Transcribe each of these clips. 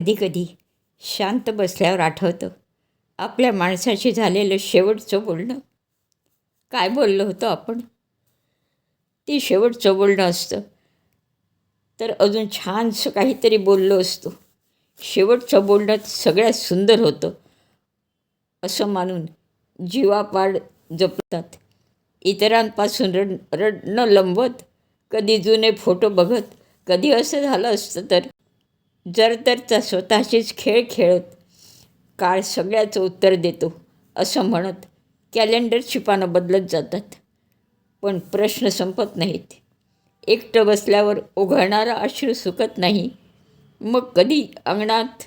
कधीकधी शांत बसल्यावर आठवतं आपल्या माणसाशी झालेलं शेवटचं बोलणं. काय बोललो होतो आपण? ते शेवटचं बोलणं असतं तर अजून छानसं काहीतरी बोललो असतो. शेवटचं बोलणं सगळ्यात सुंदर होतं असं मानून जीवापाड जपतात. इतरांपासून रडणं लंबवत, कधी जुने फोटो बघत, कधी असं झालं असतं तर, जर तर स्वतःशीच खेळ खेळत काळ सगळ्याचं उत्तर देतो असं म्हणत कॅलेंडरची पानं बदलत जातात. पण प्रश्न संपत नाहीत. एकटं बसल्यावर ओघळणारा अश्रू सुकत नाही. मग कधी अंगणात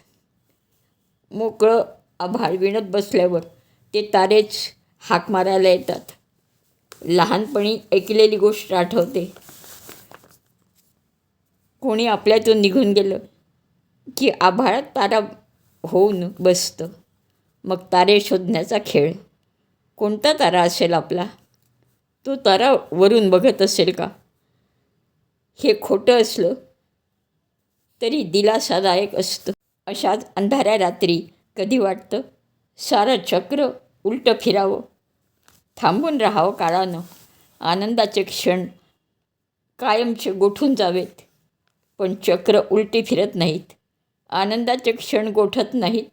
मोकळं आभाळ विणत बसल्यावर ते तारेच हाक मारायला येतात. लहानपणी ऐकलेली गोष्ट आठवते. कोणी आपल्यातून निघून गेलं की आभाळात तारा होऊन बसतं. मग तारे शोधण्याचा खेळ. कोणता तारा असेल आपला? तो तारा वरून बघत असेल का? हे खोटं असलं तरी दिलासादायक असतं. अशाच अंधाऱ्या रात्री कधी वाटतं सारं चक्र उलटं फिरावं, थांबून राहावं काळानं. आनंदाचे क्षण कायमचे गोठून जावेत. पण चक्र उलटी फिरत नाहीत. आनंदाचे क्षण गोठत नाहीत.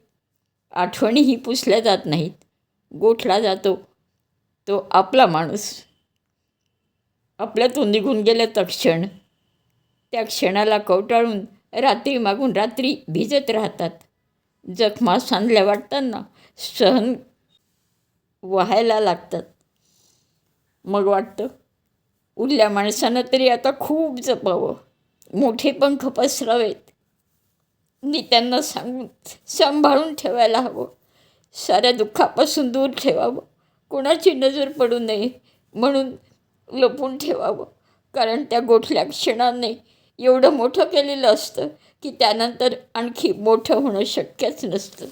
आठवणीही पुसल्या जात नाहीत. गोठला जातो तो आपला माणूस. आपल्यातून निघून गेलं तर क्षण, त्या क्षणाला कवटाळून रात्री मागून रात्री भिजत राहतात. जखमा सांधल्या वाटताना सहन व्हायला लागतात. मग वाटतं उरल्या माणसानं तरी आता खूप जपावं, मोठे पंख पसरावेत. मी त्यांना सांगून सांभाळून ठेवायला हवं. साऱ्या दुःखापासून दूर ठेवावं. कोणाची नजर पडू नये म्हणून लपून ठेवावं. कारण त्या गोठल्या क्षणाने एवढं मोठं केलेलं असतं की त्यानंतर आणखी मोठं होणं शक्यच नसतं.